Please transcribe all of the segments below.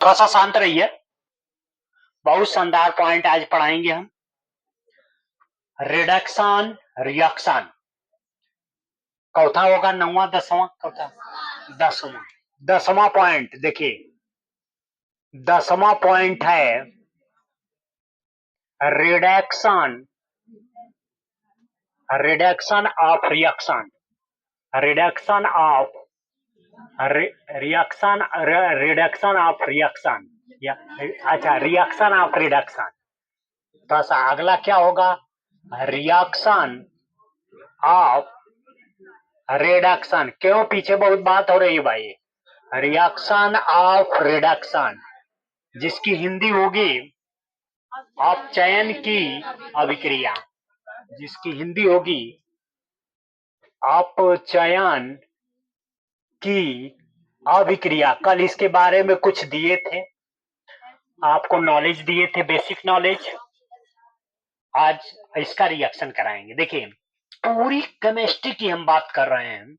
थोड़ा सा शांत रहिए। बहुत शानदार पॉइंट आज पढ़ाएंगे हम। Reduction, reaction. चौथा होगा, नौवां, दसवां, चौथा, दसवां। दसवां पॉइंट देखिए, दसवां पॉइंट है reduction, reduction of reaction, reduction of reaction, reduction of reaction, या अच्छा रिएक्शन ऑफ रिडक्शन। थोड़ा सा अगला क्या होगा, रिएक्शन ऑफ रिडक्शन। क्यों पीछे बहुत बात हो रही है भाई। रिएक्शन ऑफ रिडक्शन, जिसकी हिंदी होगी अपचयन की अभिक्रिया, जिसकी हिंदी होगी अपचयन की अभिक्रिया। कल इसके बारे में कुछ दिए थे, आपको नॉलेज दिए थे, बेसिक नॉलेज। आज इसका रिएक्शन कराएंगे। देखिए, पूरी केमिस्ट्री की हम बात कर रहे हैं,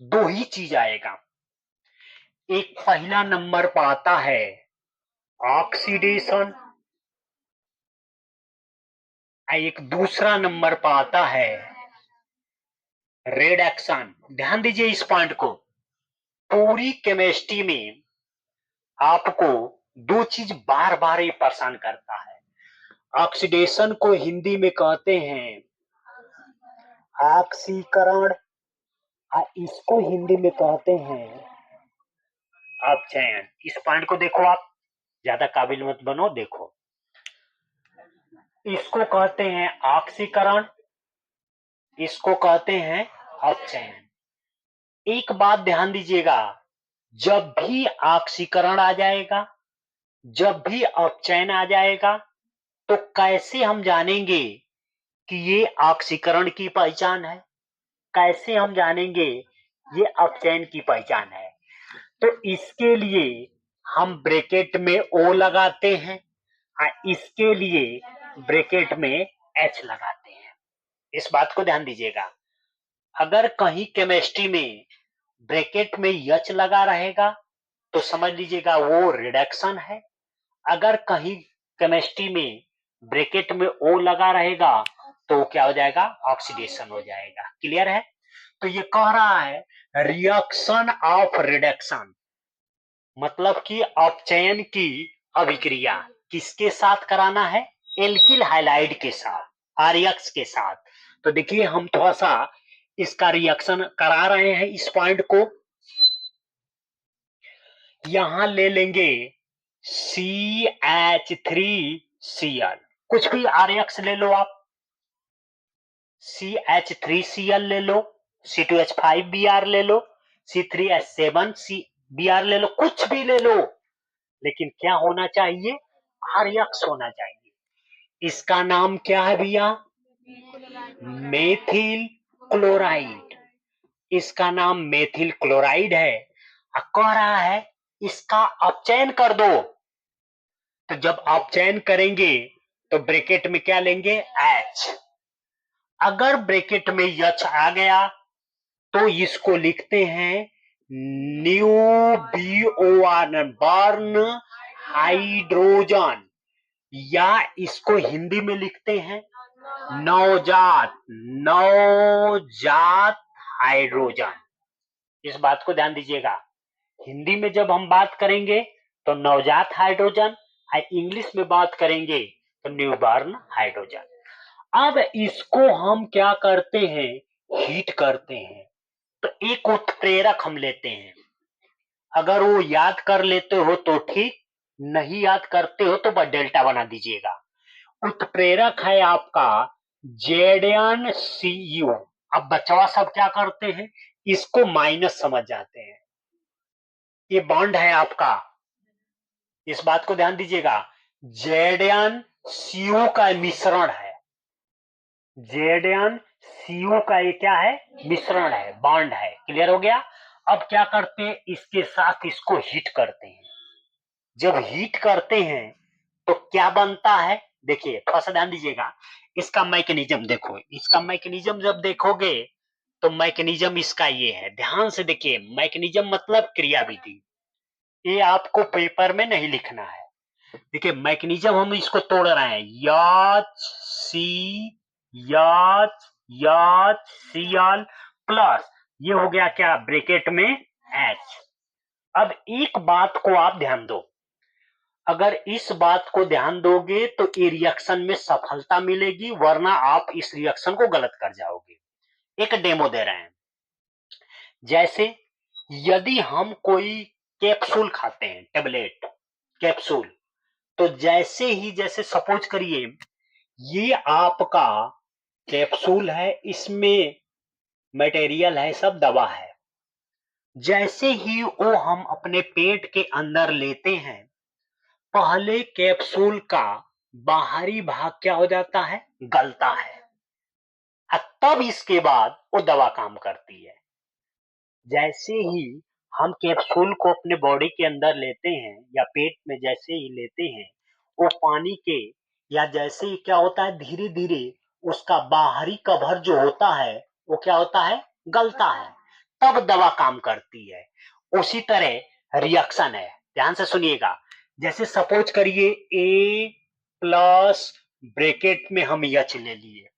दो ही चीज आएगा। एक पहला नंबर पर आता है ऑक्सीडेशन, एक दूसरा नंबर पर आता है रिडक्शन। ध्यान दीजिए इस पॉइंट को। पूरी केमिस्ट्री में आपको दो चीज बार बार ये परेशान करता है। ऑक्सीडेशन को हिंदी में कहते हैं ऑक्सीकरण, और इसको हिंदी में कहते हैं अपचयन। इस पॉइंट को देखो, आप ज्यादा काबिल मत बनो, देखो। इसको कहते हैं ऑक्सीकरण, इसको कहते हैं अपचयन। एक बात ध्यान दीजिएगा, जब भी ऑक्सीकरण आ जाएगा, जब भी अपचयन आ जाएगा, तो कैसे हम जानेंगे कि ये ऑक्सीकरण की पहचान है, कैसे हम जानेंगे ये अपचयन की पहचान है। तो इसके लिए हम ब्रैकेट में O लगाते हैं, और इसके लिए ब्रैकेट में H लगाते हैं। इस बात को ध्यान दीजिएगा। अगर कहीं केमिस्ट्री में ब्रैकेट में H लगा रहेगा तो समझ लीजिएगा वो रिडक्शन है। अगर कहीं केमिस्ट्री में ब्रैकेट में O लगा रहेगा तो क्या हो जाएगा, ऑक्सीडेशन हो जाएगा। क्लियर है। तो ये कह रहा है रिएक्शन ऑफ रिडक्शन, मतलब कि अपचयन की अभिक्रिया किसके साथ कराना है, एल्किल हाइलाइड के साथ, आरएक्स के साथ। तो देखिए, हम थोड़ा सा इसका रिएक्शन करा रहे हैं। इस पॉइंट को यहां ले लेंगे CH3Cl, कुछ भी आरएक्स ले लो आप, CH3Cl ले लो, C2H5Br ले लो, C3H7Br ले लो, कुछ भी ले लो, लेकिन क्या होना चाहिए, आरएक्स होना चाहिए। इसका नाम क्या है भैया, मेथिल क्लोराइड। इसका नाम मेथिल क्लोराइड है। कह रहा है इसका अपचयन कर दो। तो जब अपचयन करेंगे तो ब्रैकेट में क्या लेंगे, H। अगर ब्रैकेट में H आ गया तो इसको लिखते हैं न्यू BOR, बर्न हाइड्रोजन, या इसको हिंदी में लिखते हैं नवजात, नवजात हाइड्रोजन। इस बात को ध्यान दीजिएगा। हिंदी में जब हम बात करेंगे तो नवजात हाइड्रोजन, इंग्लिश में बात करेंगे तो न्यूबॉर्न हाइड्रोजन। अब इसको हम क्या करते हैं, हीट करते हैं। तो एक उत्प्रेरक हम लेते हैं, अगर वो याद कर लेते हो तो ठीक, नहीं याद करते हो तो बस डेल्टा बना दीजिएगा। उत्प्रेरक है आपका ZnCu। अब बचवा सब क्या करते हैं, इसको माइनस समझ जाते हैं। ये बॉन्ड है आपका, इस बात को ध्यान दीजिएगा। ZnCu का मिश्रण है, ZnCu का ये क्या है, मिश्रण है, बॉन्ड है। क्लियर हो गया। अब क्या करते हैं, इसके साथ इसको हीट करते हैं। जब हीट करते हैं तो क्या बनता है, देखिए थोड़ा सा ध्यान दीजिएगा। इसका मैकेनिज्म देखो, इसका मैकेनिज्म जब देखोगे तो मैकेनिज्म इसका ये है, ध्यान से देखिए। मैकेनिज्म मतलब क्रियाविधि। ये आपको पेपर में नहीं लिखना है। देखिए मैकेनिज्म हम इसको तोड़ रहे हैं, याच सी याच याच सीएल प्लस ये हो गया क्या ब्रैकेट में एच। अब एक बात को आप ध्यान दो, अगर इस बात को ध्यान दोगे तो ये रिएक्शन में सफलता मिलेगी, वरना आप इस रिएक्शन को गलत कर जाओगे। एक डेमो दे रहे हैं, जैसे यदि हम कोई कैप्सूल खाते हैं, टेबलेट कैप्सूल, तो जैसे ही जैसे सपोज करिए ये आपका कैप्सूल है, इसमें मटेरियल है, सब दवा है। जैसे ही वो हम अपने पेट के अंदर लेते हैं, पहले कैप्सूल का बाहरी भाग क्या हो जाता है, गलता है, तब इसके बाद वो दवा काम करती है। जैसे ही हम कैप्सूल को अपने बॉडी के अंदर लेते हैं या पेट में जैसे ही लेते हैं, वो पानी के या जैसे ही क्या होता है, धीरे धीरे उसका बाहरी कवर जो होता है वो क्या होता है, गलता है, तब दवा काम करती है। उसी तरह रिएक्शन है, ध्यान से सुनिएगा। जैसे सपोज करिए ए प्लस ब्रैकेट में हम एच ले लिए,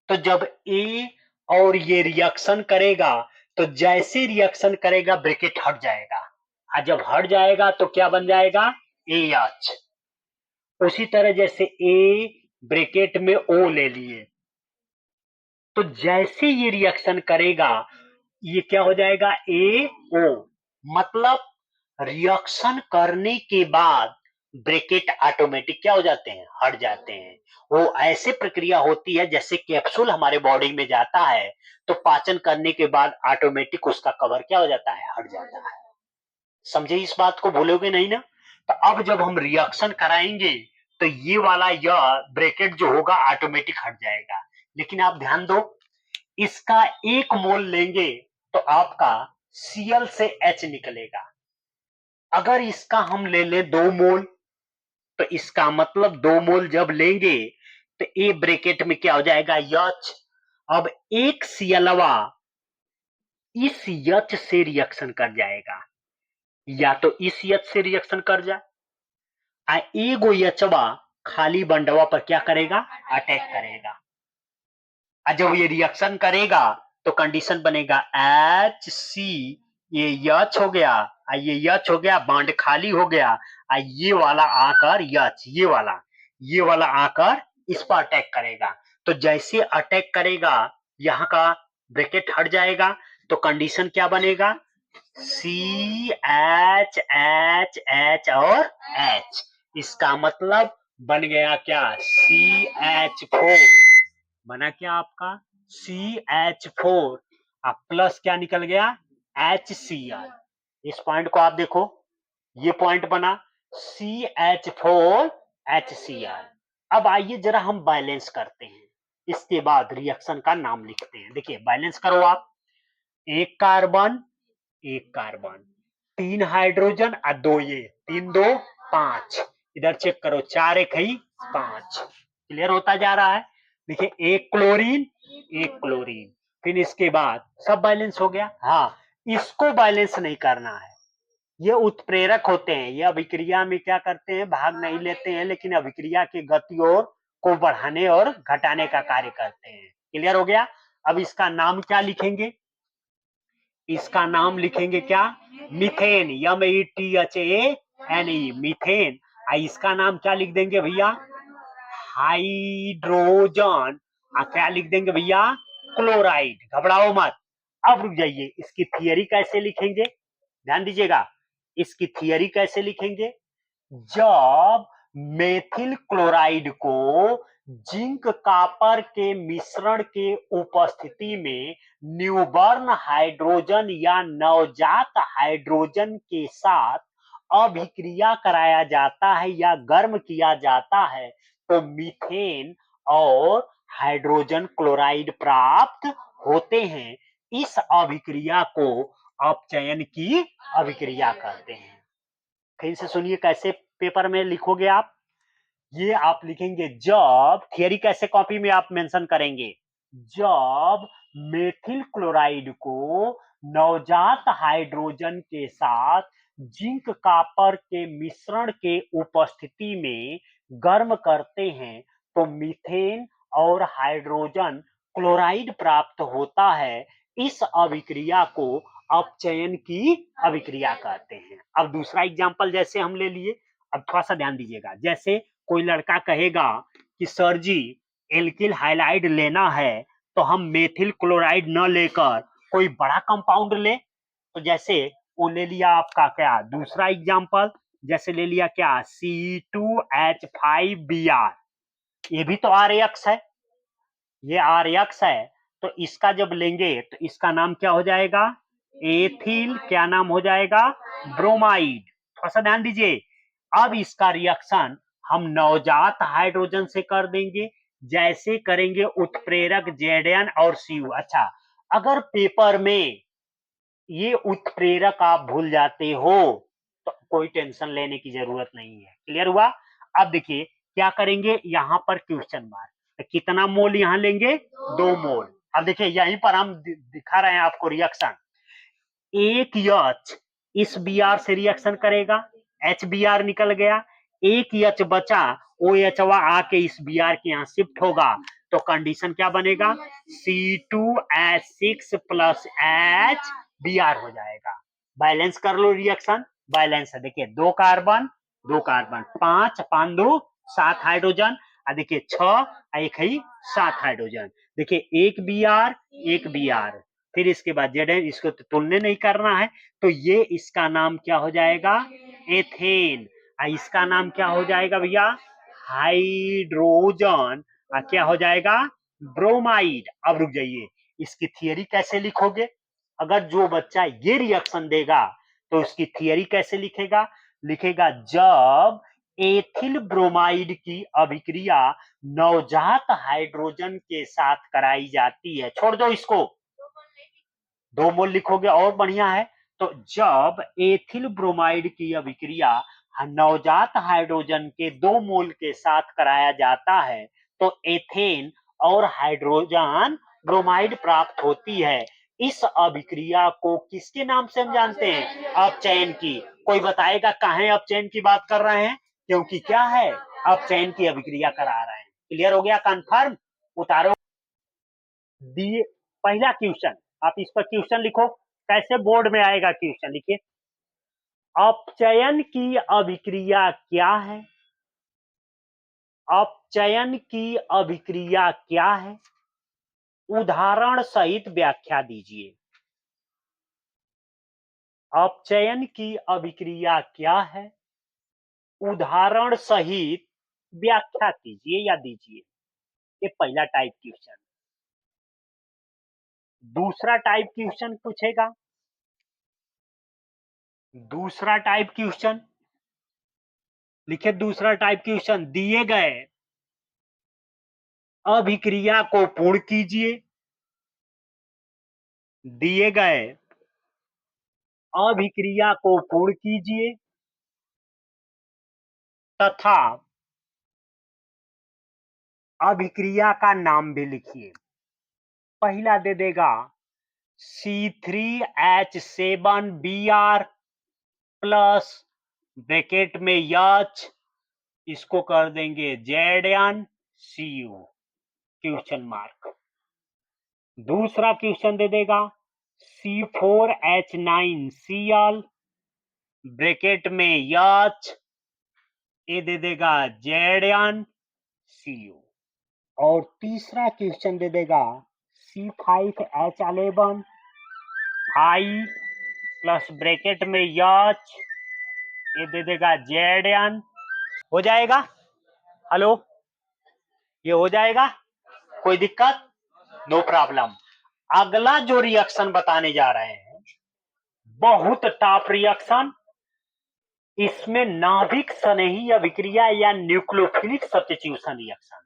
तो जब ए और ये रिएक्शन करेगा, तो जैसे रिएक्शन करेगा ब्रैकेट हट जाएगा, और जब हट जाएगा तो क्या बन जाएगा, ए एच। उसी तरह जैसे ए ब्रैकेट में ओ ले लिए, तो जैसे ये रिएक्शन करेगा ये क्या हो जाएगा, ए ओ। मतलब रिएक्शन करने के बाद ब्रैकेट ऑटोमेटिक क्या हो जाते हैं, हट जाते हैं। वो ऐसे प्रक्रिया होती है जैसे कैप्सूल हमारे बॉडी में जाता है, तो पाचन करने के बाद ऑटोमेटिक उसका कवर क्या हो जाता है, हट जाता है। समझे, इस बात को भूलोगे नहीं ना। तो अब जब हम रिएक्शन कराएंगे तो ये वाला यह ब्रैकेट जो होगा ऑटोमेटिक हट जाएगा। लेकिन आप ध्यान दो, इसका 1 मोल लेंगे तो आपका Cl से H निकलेगा। अगर इसका हम ले लें 2 मोल, तो इसका मतलब 2 मोल जब लेंगे तो ए ब्रैकेट में क्या हो जाएगा, H। अब एक Clवा इस H से रिएक्शन कर जाएगा, या तो इस H से रिएक्शन कर जाए, एगो Hवा खाली बंडवा पर क्या करेगा, अटैक करेगा। जब ये रिएक्शन करेगा तो कंडीशन बनेगा एच सी, ये यच हो गया, ये यच हो गया, बांड खाली हो गया, ये वाला आकर यच, ये वाला आकर इस पर अटैक करेगा। तो जैसे अटैक करेगा यहाँ का ब्रैकेट हट जाएगा, तो कंडीशन क्या बनेगा, सी एच एच एच और एच। इसका मतलब बन गया क्या, सी एच फोर। बना क्या आपका, CH4, अब प्लस क्या निकल गया, HCl। इस पॉइंट को आप देखो, ये पॉइंट बना CH4HCl। अब आइए जरा हम बैलेंस करते हैं, इसके बाद रिएक्शन का नाम लिखते हैं। देखिए बैलेंस करो आप, एक कार्बन, एक कार्बन, 3 हाइड्रोजन और 2 ये, 3 2 5, इधर चेक करो, 4 1 है 5। क्लियर होता जा रहा है। देखिए एक क्लोरीन, एक क्लोरीन, फिर इसके बाद सब बैलेंस हो गया। हाँ, इसको बैलेंस नहीं करना है, ये उत्प्रेरक होते हैं, ये अभिक्रिया में क्या करते हैं, भाग नहीं लेते हैं, लेकिन अभिक्रिया की गति और को बढ़ाने और घटाने का कार्य करते हैं। क्लियर हो गया। अब इसका नाम क्या लिखेंगे, इसका नाम लिखेंगे क्या, मीथेन, METHANE, मीथेन। इसका नाम क्या लिख देंगे भैया, हाइड्रोजन। क्या लिख देंगे भैया, क्लोराइड। घबराओ मत। अब रुक जाइए, इसकी थियरी कैसे लिखेंगे, ध्यान दीजिएगा, इसकी थियरी कैसे लिखेंगे। जब मेथिल क्लोराइड को जिंक कॉपर के मिश्रण के उपस्थिति में न्यूबर्न हाइड्रोजन या नवजात हाइड्रोजन के साथ अभिक्रिया कराया जाता है या गर्म किया जाता है, तो मीथेन और हाइड्रोजन क्लोराइड प्राप्त होते हैं। इस अभिक्रिया को अपचयन की अभिक्रिया कहते हैं। फिर से सुनिए कैसे पेपर में लिखोगे आप, ये आप लिखेंगे, जब थियरी कैसे कॉपी में आप मेंशन करेंगे, जब मेथिल क्लोराइड को नवजात हाइड्रोजन के साथ जिंक कॉपर के मिश्रण के उपस्थिति में गर्म करते हैं तो मीथेन और हाइड्रोजन क्लोराइड प्राप्त होता है। इस अभिक्रिया को अपचयन की अभिक्रिया कहते हैं। अब दूसरा एग्जांपल जैसे हम ले लिए, अब थोड़ा सा ध्यान दीजिएगा। जैसे कोई लड़का कहेगा कि सर जी एल्किल हाइलाइड लेना है तो हम मेथिल क्लोराइड न लेकर कोई बड़ा कंपाउंड ले, तो जैसे वो ले लिया आपका क्या दूसरा एग्जांपल, जैसे ले लिया क्या C2H5Br, ये भी तो आर्यक्स है, ये आर्यक्स है, तो इसका जब लेंगे तो इसका नाम क्या हो जाएगा, एथिल क्या नाम हो जाएगा, ब्रोमाइड। थोड़ा सा ध्यान दीजिए। अब इसका रिएक्शन हम नवजात हाइड्रोजन से कर देंगे, जैसे करेंगे उत्प्रेरक Zn और Cu। अच्छा, अगर पेपर में ये उत्प्रेरक आप भूल जाते हो तो कोई टेंशन लेने की जरूरत नहीं है। क्लियर हुआ? अब देखिए क्या करेंगे, यहां पर क्वेश्चन मार्क, तो कितना मोल यहां लेंगे, 2 मोल। अब देखिए यहीं पर हम दिखा रहे हैं आपको रिएक्शन। एक H इस Br से रिएक्शन करेगा, HBr निकल गया, एक H बचा, OH आके इस Br के यहाँ शिफ्ट होगा, तो कंडीशन क्या बनेगा, C2H6 प्लस HBr हो जाएगा। बैलेंस कर लो रिएक्शन, बैलेंस है। देखिए 2 कार्बन 2 कार्बन, 5 5 2 7 हाइड्रोजन, देखिए 6 एक ही 7 हाइड्रोजन। देखिए एक Br एक Br, फिर इसके बाद Zn, इसको तो तुलना नहीं करना है, तो ये इसका नाम क्या हो जाएगा, एथेन। इसका नाम क्या हो जाएगा भैया, हाइड्रोजन, क्या हो जाएगा, ब्रोमाइड। अब रुक जाइए, इसकी थियरी कैसे लिखोगे, अगर जो बच्चा ये रिएक्शन देगा तो उसकी थियरी कैसे लिखेगा, लिखेगा जब एथिल ब्रोमाइड की अभिक्रिया नवजात हाइड्रोजन के साथ कराई जाती है, छोड़ दो इसको, 2 मोल लिखोगे और बढ़िया है। तो जब एथिल ब्रोमाइड की अभिक्रिया नवजात हाइड्रोजन के 2 मोल के साथ कराया जाता है तो एथेन और हाइड्रोजन ब्रोमाइड प्राप्त होती है। इस अभिक्रिया को किसके नाम से हम जानते हैं, अपचयन की। कोई बताएगा कहां अपचयन की बात कर रहे हैं, क्योंकि क्या है, अपचयन की अभिक्रिया करा रहे हैं। क्लियर हो गया, कंफर्म, उतारो। दिए पहला क्वेश्चन, आप इस पर क्वेश्चन लिखो, कैसे बोर्ड में आएगा क्वेश्चन, लिखिए अपचयन की अभिक्रिया क्या है, अपचयन की अभिक्रिया क्या है, उदाहरण सहित व्याख्या दीजिए। अपचयन की अभिक्रिया क्या है, उदाहरण सहित व्याख्या कीजिए या दीजिए। ये पहला टाइप क्वेश्चन। दूसरा टाइप क्वेश्चन पूछेगा, दूसरा टाइप क्वेश्चन लिखे, दूसरा टाइप क्वेश्चन, दिए गए अभिक्रिया को पूर्ण कीजिए, दिए गए अभिक्रिया को पूर्ण कीजिए तथा अभिक्रिया का नाम भी लिखिए। पहला दे देगा C3H7Br प्लस ब्रैकेट में H, इसको कर देंगे ZnCu क्वेश्चन मार्क। दूसरा क्वेश्चन दे देगा C4H9Cl ब्रैकेट में H, ये दे देगा ZnCu। और तीसरा क्वेश्चन दे देगा C5H11 I प्लस ब्रैकेट में H, ये दे देगा Zn। हो जाएगा, हेलो, ये हो जाएगा, कोई दिक्कत, नो प्रॉब्लम। अगला जो रिएक्शन बताने जा रहे हैं बहुत टफ रिएक्शन, इसमें नाभिक स्नेही अभिक्रिया या न्यूक्लियोफिलिक सब्स्टिट्यूशन रिएक्शन,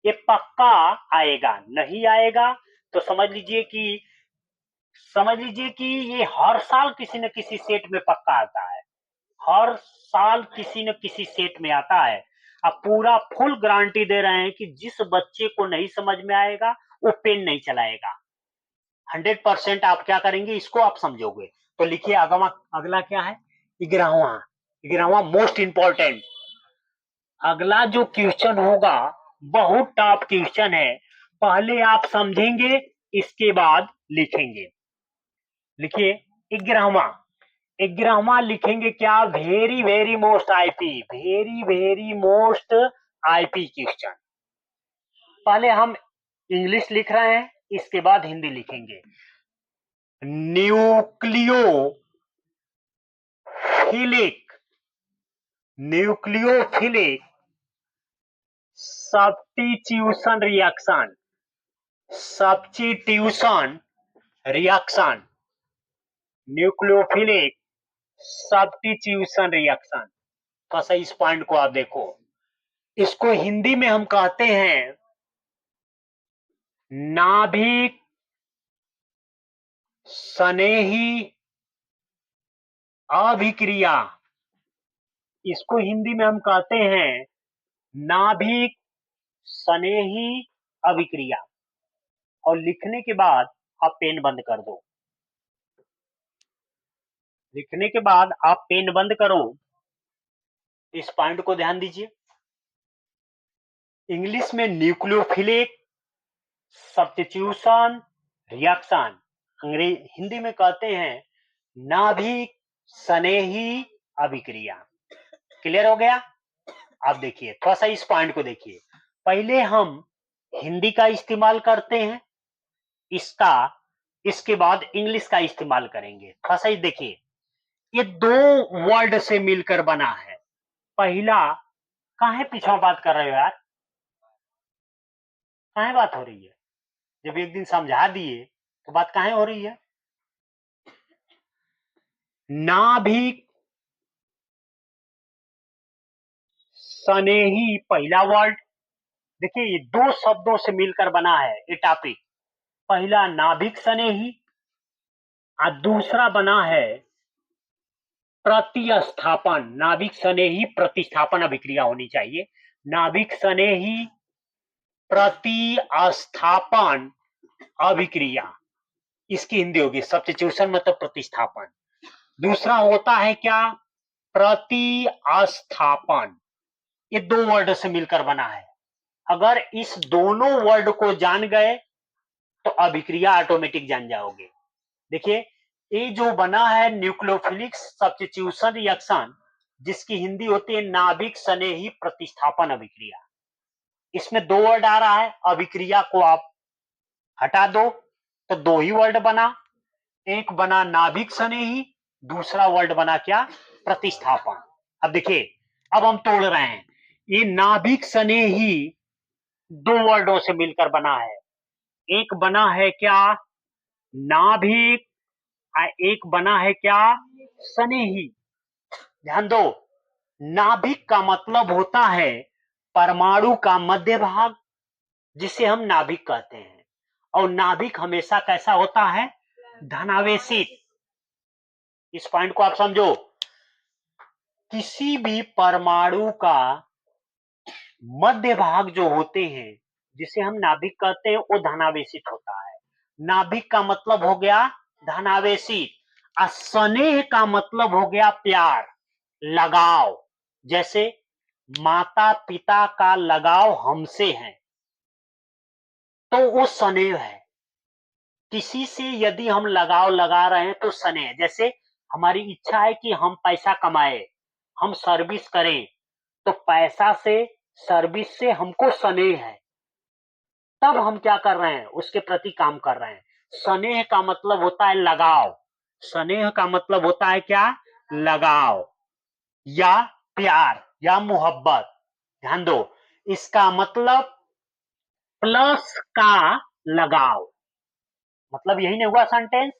ये पक्का आएगा, नहीं आएगा तो समझ लीजिए कि ये हर साल किसी न किसी सेट में पक्का आता है, हर साल किसी न किसी सेट में आता है। अब पूरा फुल गारंटी दे रहे हैं कि जिस बच्चे को नहीं समझ में आएगा वो पेन नहीं चलाएगा, 100% आप क्या करेंगे, इसको आप समझोगे। तो लिखिए अगला क्या है, 11वां मोस्ट इंपॉर्टेंट। अगला जो क्वेश्चन होगा बहुत टफ क्वेश्चन है, पहले आप समझेंगे इसके बाद लिखेंगे। लिखिए 11वां लिखेंगे क्या, very very most IP, very very most IP question. पहले हम इंग्लिश लिख रहे हैं, इसके बाद हिंदी लिखेंगे। Nucleophilic substitution reaction, nucleophilic substitution reaction. थोड़ा सा इस पॉइंट को आप देखो, इसको हिंदी में हम कहते हैं नाभिक स्नेही अभिक्रिया। इसको हिंदी में हम कहते हैं नाभिक स्नेही अभिक्रिया। और लिखने के बाद आप पेन बंद कर दो, लिखने के बाद आप पेन बंद करो। इस पॉइंट को ध्यान दीजिए। इंग्लिश में न्यूक्लियोफिलिक सब्स्टिट्यूशन रिएक्शन, हिंदी में कहते हैं नाभिक स्नेही अभिक्रिया। क्लियर हो गया? आप देखिए, थोड़ा सा इस पॉइंट को देखिए। पहले हम हिंदी का इस्तेमाल करते हैं इसका, इसके बाद इंग्लिश का इस्तेमाल करेंगे। थोड़ा सा देखिए, ये दो वर्ड से मिलकर बना है। पहला, काहे पीछे बात कर रहे हो यार, काहे बात हो रही है? जब एक दिन समझा दिए तो बात काहे हो रही है? नाभिक स्नेही पहला वर्ड। देखिए, ये दो शब्दों से मिलकर बना है ये टॉपिक। पहला नाभिक स्नेही और दूसरा बना है प्रतिस्थापन। नाभिक स्नेही प्रतिस्थापन अभिक्रिया होनी चाहिए। नाभिक स्नेही प्रतिस्थापन अभिक्रिया, इसकी हिंदी होगी सब्स्टिट्यूशन मतलब प्रतिस्थापन। दूसरा होता है क्या, प्रतिस्थापन। ये दो वर्ड से मिलकर बना है। अगर इस दोनों वर्ड को जान गए तो अभिक्रिया ऑटोमेटिक जान जाओगे। देखिए, ये जो बना है न्यूक्लियोफिलिक सब्स्टिट्यूशन रिएक्शन, जिसकी हिंदी होती है नाभिक स्नेही प्रतिस्थापन अभिक्रिया। इसमें दो वर्ड आ रहा है, अभिक्रिया को आप हटा दो तो दो ही वर्ड बना। एक बना नाभिक स्नेही, दूसरा वर्ड बना क्या, प्रतिस्थापन। अब देखिए, अब हम तोड़ रहे हैं। ये नाभिक स्नेही दो वर्डों से मिलकर बना है। एक बना है क्या, नाभिक, एक बना है क्या, स्नेही। ध्यान दो, नाभिक का मतलब होता है परमाणु का मध्य भाग, जिसे हम नाभिक कहते हैं। और नाभिक हमेशा कैसा होता है, धनावेशित। इस पॉइंट को आप समझो। किसी भी परमाणु का मध्य भाग जो होते हैं, जिसे हम नाभिक कहते हैं, वो धनावेशित होता है। नाभिक का मतलब हो गया धनावेशित, और स्नेह का मतलब हो गया प्यार, लगाव। जैसे माता पिता का लगाव हमसे है तो वो स्नेह है। किसी से यदि हम लगाव लगा रहे हैं तो स्नेह। जैसे हमारी इच्छा है कि हम पैसा कमाए, हम सर्विस करें, तो पैसा से, सर्विस से हमको स्नेह है, तब हम क्या कर रहे हैं, उसके प्रति काम कर रहे हैं। स्नेह का मतलब होता है लगाव। स्नेह का मतलब होता है क्या, लगाव या प्यार या मोहब्बत। ध्यान दो, इसका मतलब प्लस का लगाव, मतलब यही नहीं हुआ सेंटेंस,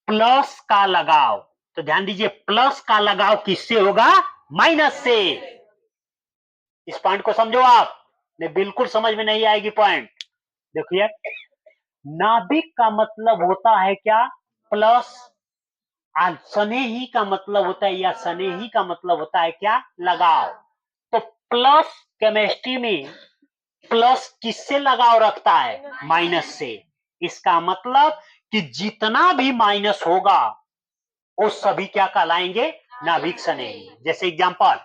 प्लस का लगाव। तो ध्यान दीजिए, प्लस का लगाव किससे होगा, माइनस से। इस पॉइंट को समझो आप, नहीं बिल्कुल समझ में नहीं आएगी पॉइंट। देखिए, नाभिक का मतलब होता है क्या, प्लस, और स्नेही का मतलब होता है, या स्नेही का मतलब होता है क्या, लगाव। तो प्लस केमिस्ट्री में प्लस किससे लगाव रखता है, माइनस से। इसका मतलब कि जितना भी माइनस होगा वो सभी क्या कहलाएंगे, नाभिक स्नेही। जैसे एग्जांपल,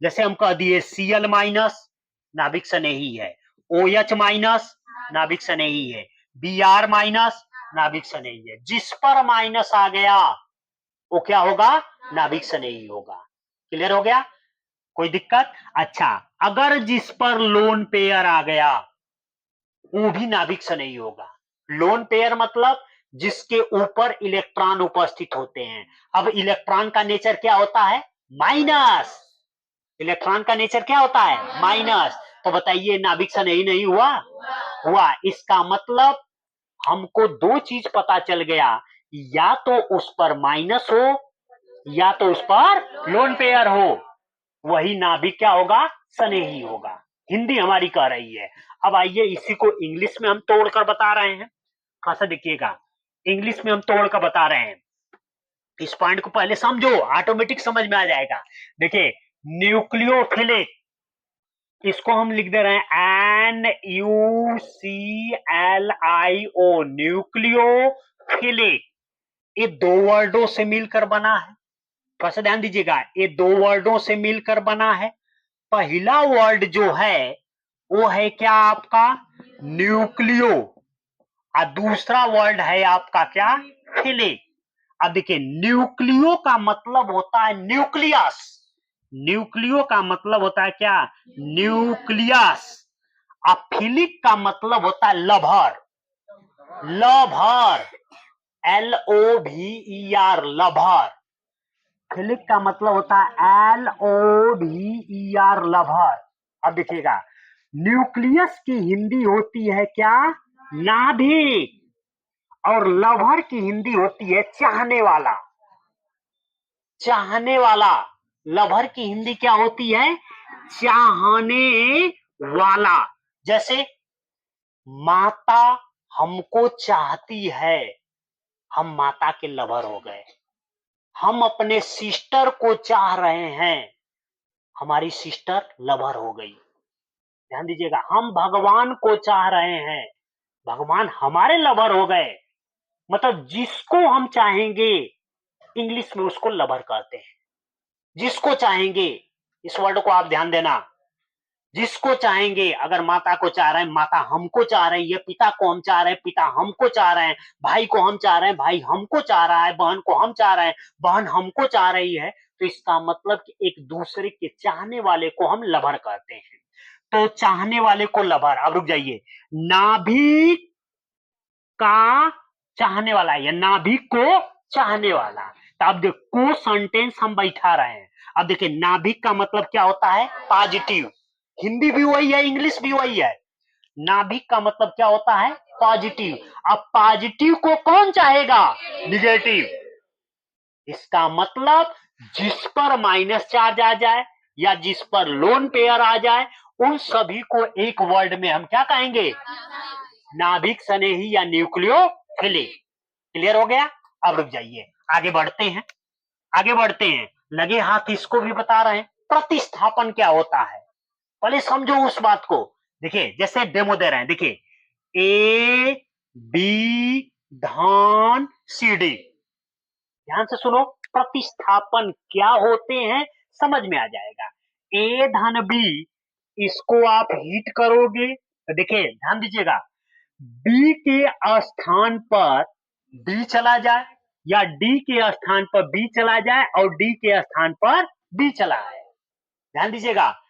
जैसे हम कह दिए Cl माइनस नाभिक स्नेही है, OH माइनस नाभिक स्नेही है, Br माइनस नाभिक स्नेही है। जिस पर माइनस आ गया वो क्या होगा? नाभिक स्नेही होगा। क्लियर हो गया? कोई दिक्कत? अच्छा, अगर जिस पर लोन पेयर आ गया वो भी नाभिक स्नेही होगा। लोन पेयर मतलब जिसके ऊपर इलेक्ट्रॉन उपस्थित होते हैं। अब इलेक्ट्रॉन का नेचर क्या होता है? माइनस। इलेक्ट्रॉन का नेचर क्या होता है? माइनस। तो बताइए नाभिक स्नेही नहीं हुआ? हुआ। इसका मतलब हमको दो चीज पता चल गया, या तो उस पर माइनस हो या तो उस पर लोन पेयर हो, वही नाभिक क्या होगा? स्नेही होगा। हिंदी हमारी कह रही है। अब आइए इसी को इंग्लिश में हम तोड़कर बता रहे हैं। खासा देखिएगा, इंग्लिश में हम तोड़कर बता रहे हैं। इस पॉइंट को पहले समझो, ऑटोमेटिक समझ में आ जाएगा। देखिए, न्यूक्लियोफिलिक, इसको हम लिख दे रहे हैं NuClIO, न्यूक्लियोफिलिक। ये दो वर्डों से मिलकर बना है। थोड़ा सा ध्यान दीजिएगा, ये दो वर्डों से मिलकर बना है। पहला वर्ड जो है वो है क्या आपका? न्यूक्लियो। और दूसरा वर्ड है आपका क्या? फिलिक। अब देखिए, न्यूक्लियो का मतलब होता है न्यूक्लियस। न्यूक्लियो का मतलब होता है क्या? न्यूक्लियस। अब फिलिक का मतलब होता है lover. Lover, LOVER, lover. Philic का मतलब होता है LOVER, लभर। अब देखिएगा, न्यूक्लियस की हिंदी होती है क्या? नाभिक। और लवर की हिंदी होती है चाहने वाला। चाहने वाला। लवर की हिंदी क्या होती है? चाहने वाला। जैसे माता हमको चाहती है, हम माता के लवर हो गए। हम अपने सिस्टर को चाह रहे हैं, हमारी सिस्टर लवर हो गई। ध्यान दीजिएगा, हम भगवान को चाह रहे हैं, भगवान हमारे लवर हो गए। मतलब जिसको हम चाहेंगे इंग्लिश में उसको लवर कहते हैं। जिसको चाहेंगे, इस वर्ड को आप ध्यान देना। जिसको चाहेंगे, अगर माता को चाह रहे हैं, माता हमको चाह रही है, पिता को हम चाह रहे हैं, पिता हमको चाह रहे हैं, भाई को हम चाह रहे हैं, भाई हमको चाह रहा है, बहन को हम चाह रहे हैं, बहन हमको चाह रही है, तो इसका मतलब कि एक दूसरे के चाहने वाले को हम लवर कहते हैं। तो चाहने वाले को लवर। अब रुक जाइए, नाभिक का चाहने वाला या नाभिक को चाहने वाला। तो अब देखो सेंटेंस हम बैठा रहे हैं। अब देखिए, नाभिक का मतलब क्या होता है? पॉजिटिव। हिंदी भी वही है, इंग्लिश भी वही है। नाभिक का मतलब क्या होता है? पॉजिटिव। अब पॉजिटिव को कौन चाहेगा? निगेटिव। इसका मतलब जिस पर माइनस चार्ज आ जाए या जिस पर लोन पेयर आ जाए, उन सभी को एक वर्ड में हम क्या कहेंगे? नाभिक स्नेही या न्यूक्लियोफिलिक। क्लियर हो गया? अब रुक जाइए, आगे बढ़ते हैं। आगे बढ़ते हैं, लगे हाथ इसको भी बता रहे हैं। प्रतिस्थापन क्या होता है पहले समझो उस बात को। देखिए, जैसे डेमो दे रहे हैं, देखिए AB धन CD। ध्यान से सुनो, प्रतिस्थापन क्या होते हैं समझ में आ जाएगा। A धन B, इसको आप हीट करोगे तो देखिए ध्यान दीजिएगा, B के स्थान पर D चला जाए या D के स्थान पर B चला जाए और D के स्थान पर B चला आए। ध्यान दीजिएगा,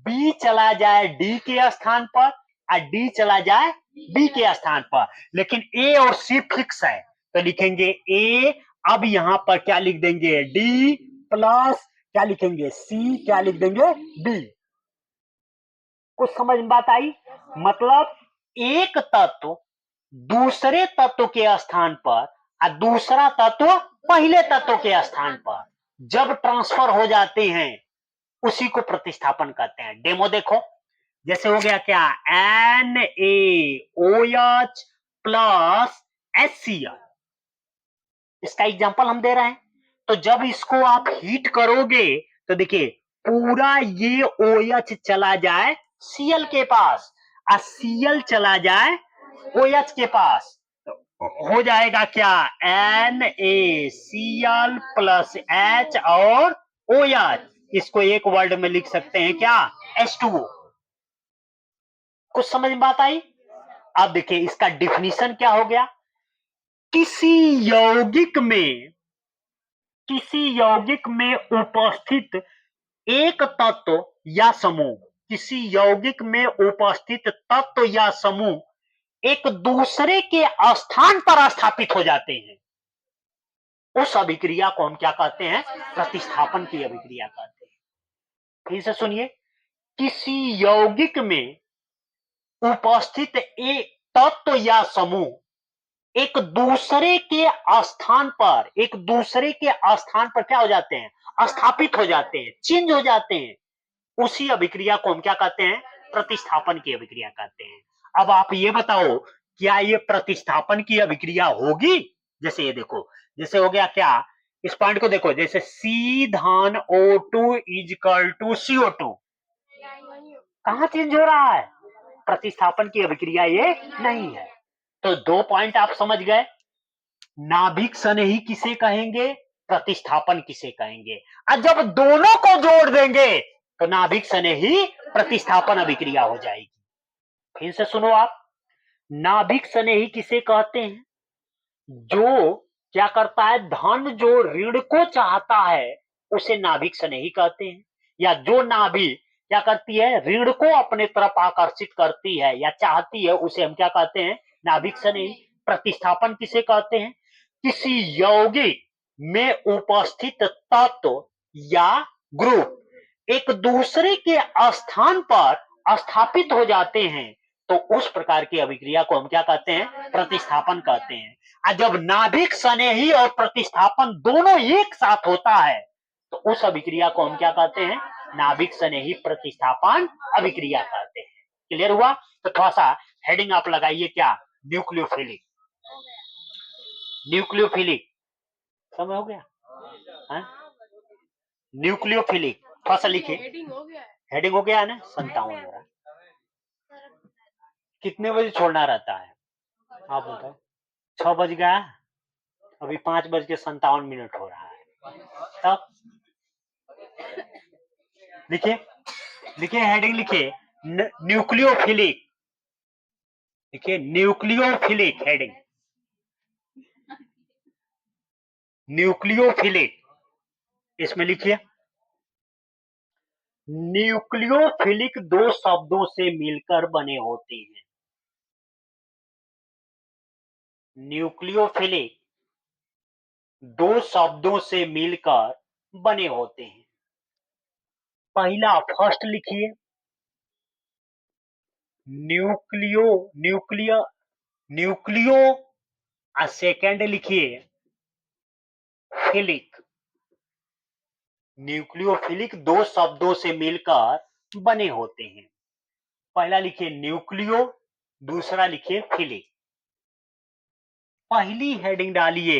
B चला जाए D के स्थान पर और D चला जाए B के स्थान पर, लेकिन A और C फिक्स है तो लिखेंगे A। अब यहां पर क्या लिख देंगे? D प्लस क्या लिखेंगे? C, क्या लिख देंगे? B। कुछ समझ में बात आई? मतलब एक तत्व दूसरे तत्व के स्थान पर और दूसरा तत्व पहले तत्व के स्थान पर जब ट्रांसफर हो जाते हैं उसी को प्रतिस्थापन कहते हैं। डेमो देखो, जैसे हो गया क्या? NaOH प्लस HCl, इसका एग्जांपल हम दे रहे हैं। तो जब इसको आप हीट करोगे तो देखिए पूरा ये OH चला जाए Cl के पास और Cl चला जाए OH के पास, तो हो जाएगा क्या? NaCl प्लस H और OH, इसको एक वर्ड में लिख सकते हैं क्या? H2O। कुछ समझ में बात आई? अब देखिए इसका डिफिनीशन क्या हो गया। किसी यौगिक में उपस्थित एक तत्व या समूह, किसी यौगिक में उपस्थित तत्व या समूह एक दूसरे के स्थान पर स्थापित हो जाते हैं, उस अभिक्रिया को हम क्या कहते हैं? प्रतिस्थापन की अभिक्रिया कहते हैं। फिर से सुनिए, किसी यौगिक में उपस्थित एक तत्व या समूह एक दूसरे के स्थान पर क्या हो जाते हैं? स्थापित हो जाते हैं, चेंज हो जाते हैं, उसी अभिक्रिया को हम क्या कहते हैं? प्रतिस्थापन की अभिक्रिया कहते हैं। अब आप ये बताओ, क्या ये प्रतिस्थापन की अभिक्रिया होगी? जैसे ये देखो, जैसे हो गया क्या, इस पॉइंट को देखो, जैसे C धन O2 इजकल टू CO2, कहां चेंज हो रहा है? प्रतिस्थापन की अभिक्रिया ये नहीं है। तो 2 पॉइंट आप समझ गए। नाभिक स्नेही किसे कहेंगे? प्रतिस्थापन किसे कहेंगे? और जब दोनों को जोड़ देंगे तो नाभिक स्नेही प्रतिस्थापन अभिक्रिया हो जाएगी। फिर से सुनो आप, नाभिक स्नेही किसे कहते हैं? जो क्या करता है, धन जो ऋण को चाहता है उसे नाभिक स्नेही कहते हैं। या जो नाभिक क्या करती है, ऋण को अपने तरफ आकर्षित करती है या चाहती है, उसे हम क्या कहते हैं? नाभिक स्नेही। प्रतिस्थापन किसे कहते हैं? किसी यौगिक में उपस्थित तत्व या ग्रुप एक दूसरे के स्थान पर स्थापित हो जाते हैं, तो उस प्रकार की अभिक्रिया को हम क्या कहते हैं? प्रतिस्थापन कहते हैं। और जब नाभिक स्नेही और प्रतिस्थापन दोनों एक साथ होता है तो उस अभिक्रिया को हम क्या कहते हैं? नाभिक स्नेही प्रतिस्थापन अभिक्रिया कहते हैं। क्लियर हुआ? तो थोड़ा सा हेडिंग आप लगाइए, क्या? न्यूक्लियोफिलिक। न्यूक्लियोफिलिक समय हो गया है? न्यूक्लियोफिलिक थोड़ा सा लिखिए। हेडिंग हो गया है ना? 57। कितने बजे छोड़ना रहता है आप बताओ? 6 बज गया, अभी 5:57 हो रहा है। तब लिखिए, लिखिए हेडिंग लिखिए, न्यूक्लियोफिलिक। लिखिए न्यूक्लियोफिलिक, हेडिंग न्यूक्लियोफिलिक। इसमें लिखिए, न्यूक्लियोफिलिक दो शब्दों से मिलकर बने होते हैं। न्यूक्लियोफिलिक दो शब्दों से मिलकर बने होते हैं। पहला फर्स्ट लिखिए, न्यूक्लियो न्यूक्लियो न्यूक्लियो, और सेकेंड लिखिए फिलिक। न्यूक्लियोफिलिक दो शब्दों से मिलकर बने होते हैं। पहला लिखिए न्यूक्लियो, दूसरा लिखिए फिलिक। पहली हेडिंग डालिए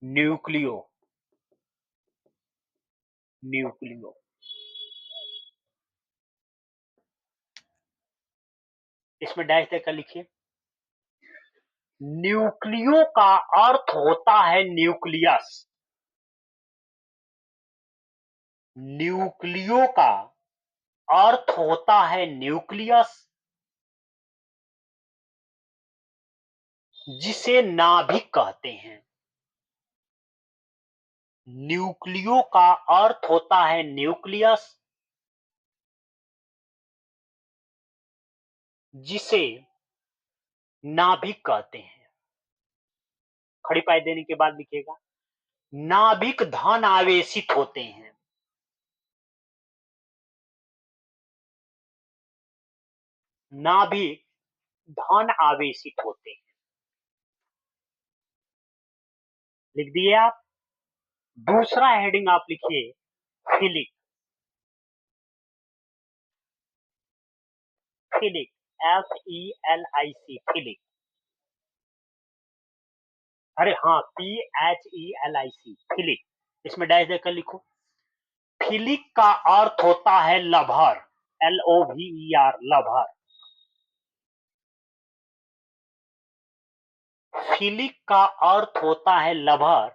न्यूक्लियो। न्यूक्लियो, इसमें डैश देकर लिखिए। न्यूक्लियो का अर्थ होता है न्यूक्लियस। न्यूक्लियो का अर्थ होता है न्यूक्लियस, जिसे नाभिक कहते हैं। न्यूक्लियो का अर्थ होता है न्यूक्लियस, जिसे नाभिक कहते हैं। खड़ी पाई देने के बाद लिखिएगा, नाभिक धन आवेशित होते हैं। नाभिक धन आवेशित होते हैं। लिख दिए आप। दूसरा हेडिंग आप लिखिए फिलिक। Philic, FELIC, philic. अरे हाँ, PHELIC, फिलिक। इसमें डैश देकर लिखो। फिलिक का अर्थ होता है लभर, LOVER, लभर। फिलिक का अर्थ होता है लभर,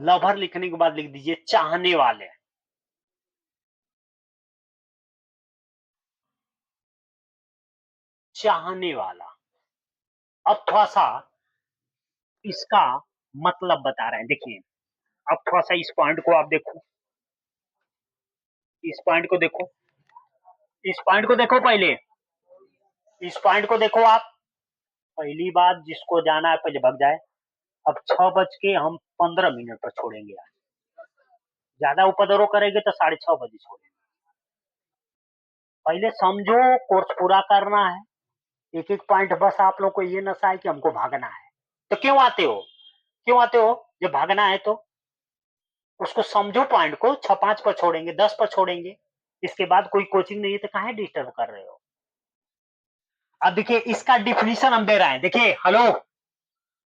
लवर लिखने के बाद लिख दीजिए चाहने वाले, चाहने वाला। अब थोड़ा सा इसका मतलब बता रहे हैं, देखिए। अब थोड़ा सा इस पॉइंट को आप देखो, इस पॉइंट को देखो, इस पॉइंट को देखो, पहले इस पॉइंट को देखो आप। पहली बात, जिसको जाना है पहले भग जाए। अब 6 बज के हम 15 मिनट पर छोड़ेंगे यार, ज्यादा उपद्रव करेंगे तो 6:30 बजे छोड़ेंगे। पहले समझो, कोर्स पूरा करना है। एक एक पॉइंट बस आप लोग को ये नशा है कि हमको भागना है। तो क्यों आते हो, क्यों आते हो? जब भागना है तो उसको समझो, पॉइंट को 6-5 पर छोड़ेंगे, 10 पर छोड़ेंगे। इसके बाद कोई कोचिंग नहीं है तो काहे डिस्टर्ब कर रहे हो? अब देखिए इसका डिफिनीशन हम दे रहे हैं, देखिए हेलो,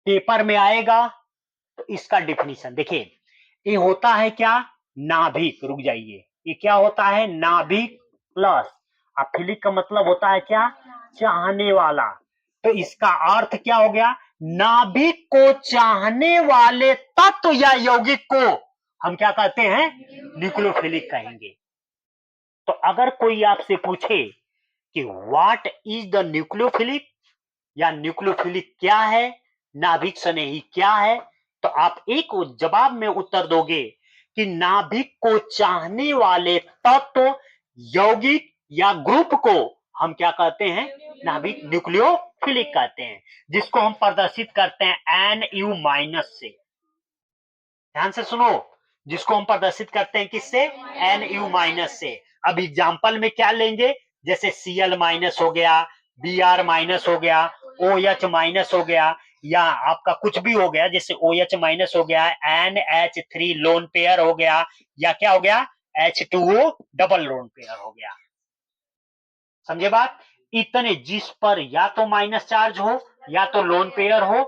पेपर में आएगा तो इसका डिफिनीशन देखिए। ये होता है क्या? नाभिक। रुक जाइए, ये क्या होता है? नाभिक प्लस अफिलिक का मतलब होता है क्या? चाहने वाला। तो इसका अर्थ क्या हो गया? नाभिक को चाहने वाले तत्व या यौगिक को हम क्या कहते हैं? न्यूक्लियोफिलिक कहेंगे। तो अगर कोई आपसे पूछे कि व्हाट इज द न्यूक्लियोफिलिक, या न्यूक्लियोफिलिक क्या है, नाभिक स्नेही क्या है, तो आप एक जवाब में उत्तर दोगे कि नाभिक को चाहने वाले तत्व, यौगिक या ग्रुप को हम क्या कहते हैं? नाभिक न्यूक्लियोफिलिक कहते हैं, जिसको हम प्रदर्शित करते हैं NU माइनस से। ध्यान से सुनो, जिसको हम प्रदर्शित करते हैं किससे? NU माइनस से। अब एग्जाम्पल में क्या लेंगे? जैसे Cl माइनस हो गया, Br माइनस हो गया, OH माइनस हो गया, या आपका कुछ भी हो गया, जैसे OH माइनस हो गया, NH3 लोन पेयर हो गया, या क्या हो गया? H2O डबल लोन पेयर हो गया। समझे बात? इतने जिस पर या तो माइनस चार्ज हो या तो लोन पेयर हो,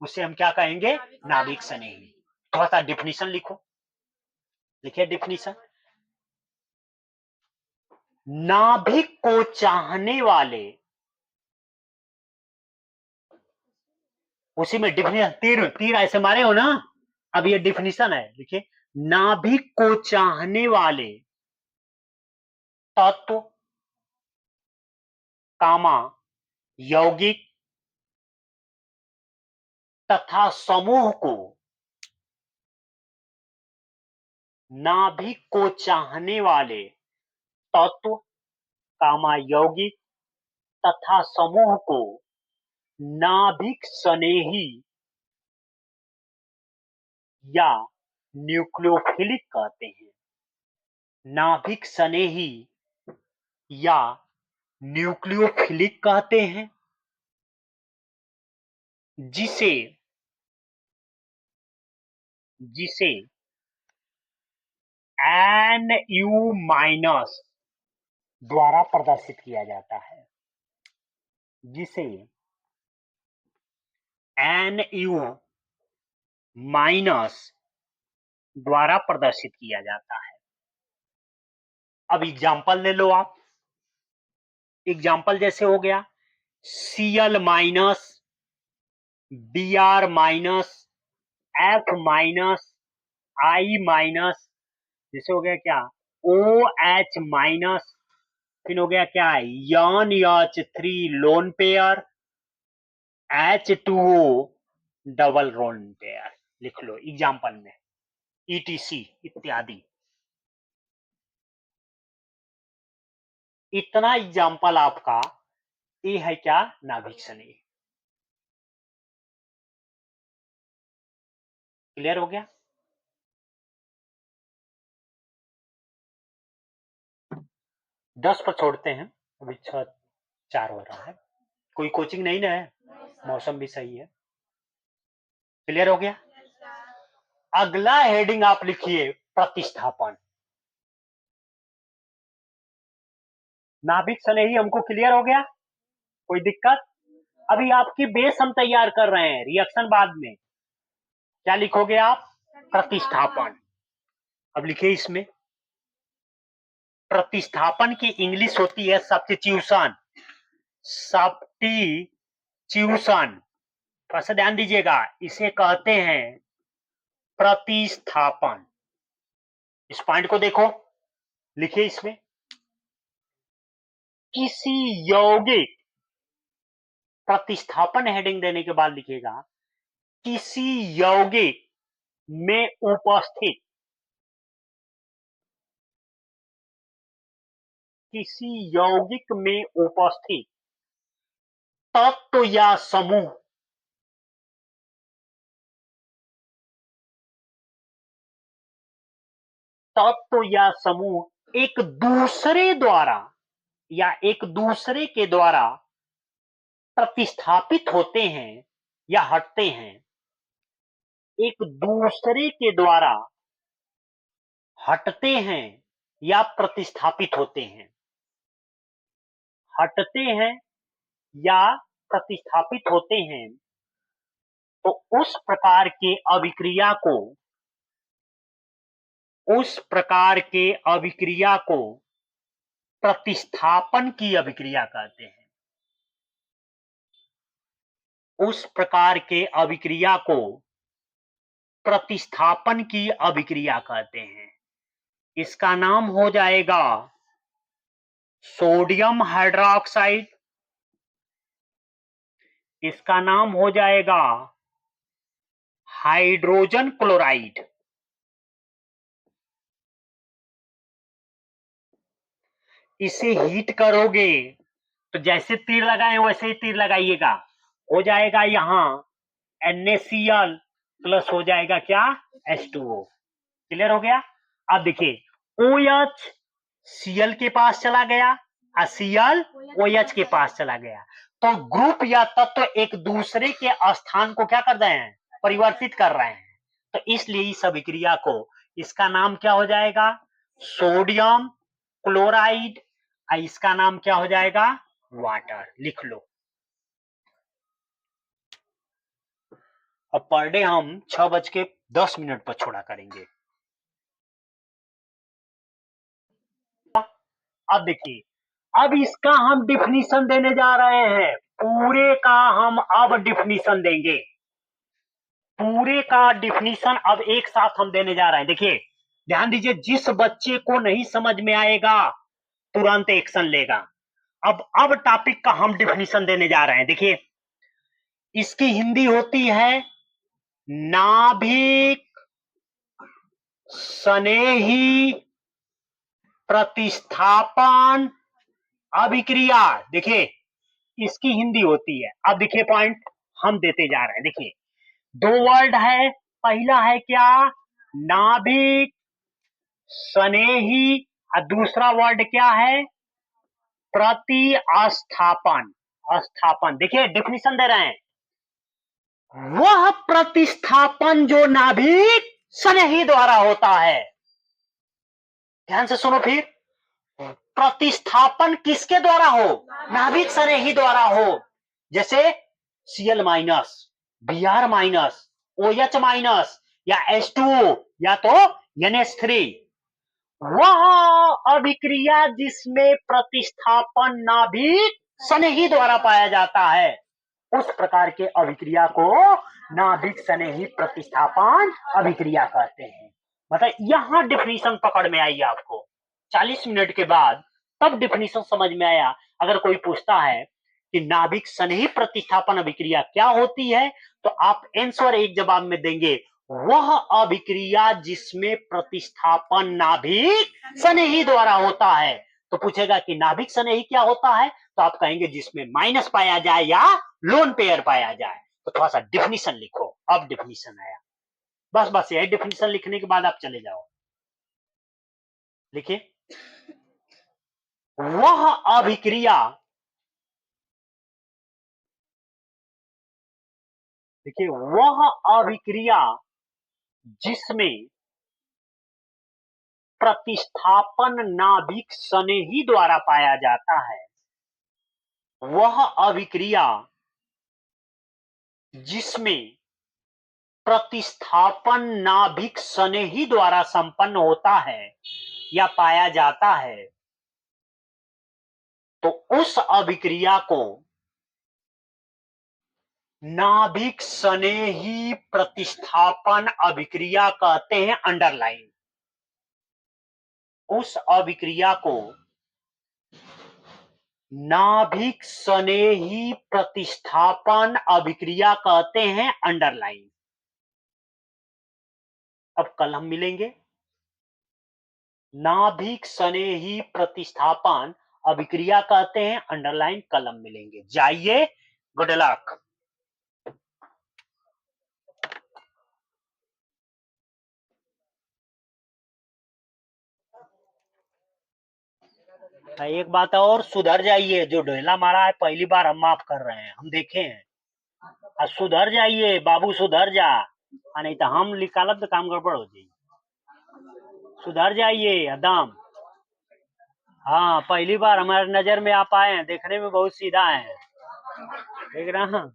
उसे हम क्या कहेंगे? नाभिक स्नेही। थोड़ा सा डिफिनीशन लिखो, लिखिए डिफिनीशन। नाभिक को चाहने वाले, उसी में डिफिनीशन, तीर तीर ऐसे मारे हो ना। अब ये डिफिनीशन है, लिखिए। नाभिक को चाहने वाले तत्व, कामा यौगिक तथा समूह को, नाभिक को चाहने वाले तत्व, कामा यौगिक तथा समूह को नाभिक स्नेही या न्यूक्लियोफिलिक कहते हैं। नाभिक स्नेही या न्यूक्लियोफिलिक कहते हैं, जिसे जिसे NU माइनस द्वारा प्रदर्शित किया जाता है, जिसे NU माइनस द्वारा प्रदर्शित किया जाता है। अब एग्जाम्पल ले लो आप। एग्जाम्पल जैसे हो गया Cl minus, Br minus, F minus, I minus, जैसे हो गया क्या? OH माइनस, फिर हो गया क्या? NH3 lone pair, H2O double lone pair. लिख लो एग्जाम्पल में, ETC इत्यादि। इतना एग्जाम्पल आपका ये है क्या? नाभिक स्नेही। क्लियर हो गया? 10 पर छोड़ते हैं, अभी 6-4 हो रहा है। कोई कोचिंग नहीं ना है, मौसम भी सही है। क्लियर हो गया? अगला हेडिंग आप लिखिए प्रतिस्थापन। नाभिक स्नेही हमको क्लियर हो गया, कोई दिक्कत? अभी आपकी बेस हम तैयार कर रहे हैं, रिएक्शन बाद में। क्या लिखोगे आप? प्रतिस्थापन। अब लिखिए इसमें, प्रतिस्थापन की इंग्लिश होती है सब्स्टिट्यूशन। सब्स्टिट्यूशन, थोड़ा सा ध्यान दीजिएगा, इसे कहते हैं प्रतिस्थापन। इस पॉइंट को देखो, लिखिए इसमें, किसी यौगिक, प्रतिस्थापन हेडिंग देने के बाद लिखिएगा, किसी यौगिक में उपस्थित, किसी यौगिक में उपस्थित तत्व या समूह, तत्व या समूह एक दूसरे द्वारा या एक दूसरे के द्वारा प्रतिस्थापित होते हैं या हटते हैं, एक दूसरे के द्वारा हटते हैं या प्रतिस्थापित होते हैं, हटते हैं या प्रतिस्थापित होते हैं, तो उस प्रकार के अभिक्रिया को, उस प्रकार के अभिक्रिया को प्रतिस्थापन की अभिक्रिया कहते हैं। उस प्रकार के अभिक्रिया को प्रतिस्थापन की अभिक्रिया कहते हैं। इसका नाम हो जाएगा सोडियम हाइड्रोक्साइड, इसका नाम हो जाएगा हाइड्रोजन क्लोराइड। इसे हीट करोगे तो जैसे तीर लगाए वैसे ही तीर लगाइएगा, हो जाएगा यहां NaCl प्लस हो जाएगा क्या, H2O। क्लियर हो गया। अब देखिए OH Cl के पास चला गया और Cl OH के पास चला गया, तो ग्रुप या तत्व एक दूसरे के स्थान को क्या कर रहे हैं, परिवर्तित कर रहे हैं। तो इसलिए इस अभिक्रिया को, इसका नाम क्या हो जाएगा, सोडियम क्लोराइड, और इसका नाम क्या हो जाएगा, वाटर। लिख लो। अब पर डे हम 6:10 पर छोड़ा करेंगे। अब देखिए, अब इसका हम डिफिनीशन देने जा रहे हैं, पूरे का हम अब डिफिनीशन देंगे, पूरे का डिफिनीशन अब एक साथ हम देने जा रहे हैं। देखिए ध्यान दीजिए, जिस बच्चे को नहीं समझ में आएगा तुरंत एक्शन लेगा। अब टॉपिक का हम डिफिनीशन देने जा रहे हैं। देखिए इसकी हिंदी होती है नाभिक स्नेही प्रतिस्थापन अभिक्रिया। देखिए इसकी हिंदी होती है। अब देखिए पॉइंट हम देते जा रहे हैं। देखिए दो वर्ड है, पहला है क्या, नाभिक स्नेही, और दूसरा वर्ड क्या है, प्रतिस्थापन। स्थापन, देखिए डेफिनेशन दे रहे हैं, वह प्रतिस्थापन जो नाभिक स्नेही द्वारा होता है। ध्यान से सुनो फिर, प्रतिस्थापन किसके द्वारा हो, नाभिक स्नेही द्वारा हो। जैसे Cl minus, Br minus, OH minus, या H2O, या तो NH3। वह अभिक्रिया जिसमें प्रतिस्थापन नाभिक स्नेही द्वारा पाया जाता है, उस प्रकार के अभिक्रिया को नाभिक स्नेही प्रतिस्थापन अभिक्रिया कहते हैं। मतलब यहां डिफिनीशन पकड़ में आई आपको 40 मिनट के बाद, तब डिफिनीशन समझ में आया। अगर कोई पूछता है कि नाभिक स्नेही प्रतिस्थापन अभिक्रिया क्या होती है, तो आप आंसर एक जवाब में देंगे, वह अभिक्रिया जिसमें प्रतिस्थापन नाभिक स्नेही द्वारा होता है। तो पूछेगा कि नाभिक स्नेही क्या होता है, तो आप कहेंगे जिसमें माइनस पाया जाए या लोन पेयर पाया जाए। तो थोड़ा सा डिफिनीशन लिखो। अब डिफिनीशन आया, बस यही डिफिनीशन लिखने के बाद आप चले जाओ। लिखिए, वह अभिक्रिया, देखिए वह अभिक्रिया जिसमें प्रतिस्थापन नाभिक स्नेही द्वारा पाया जाता है, वह अभिक्रिया जिसमें प्रतिस्थापन नाभिक स्नेही द्वारा संपन्न होता है या पाया जाता है, तो उस अभिक्रिया को नाभिक स्नेही प्रतिस्थापन अभिक्रिया कहते हैं अंडरलाइन। उस अभिक्रिया को नाभिक स्नेही प्रतिस्थापन अभिक्रिया कहते हैं अंडरलाइन। अब कल हम मिलेंगे। नाभिक स्नेही प्रतिस्थापन अभिक्रिया कहते हैं अंडरलाइन, कल हम मिलेंगे। जाइए, गुड लक। एक बात और, सुधर जाइए। जो ढोला मारा है पहली बार हम माफ कर रहे हैं, हम देखे हैं। सुधर जाइए बाबू, सुधर जा, नहीं तो हम निकालब तो काम गड़बड़ हो जाएगी। सुधर जाइए एकदम। हाँ, पहली बार हमारे नजर में आप आए हैं, देखने में बहुत सीधा है, देख रहे हैं।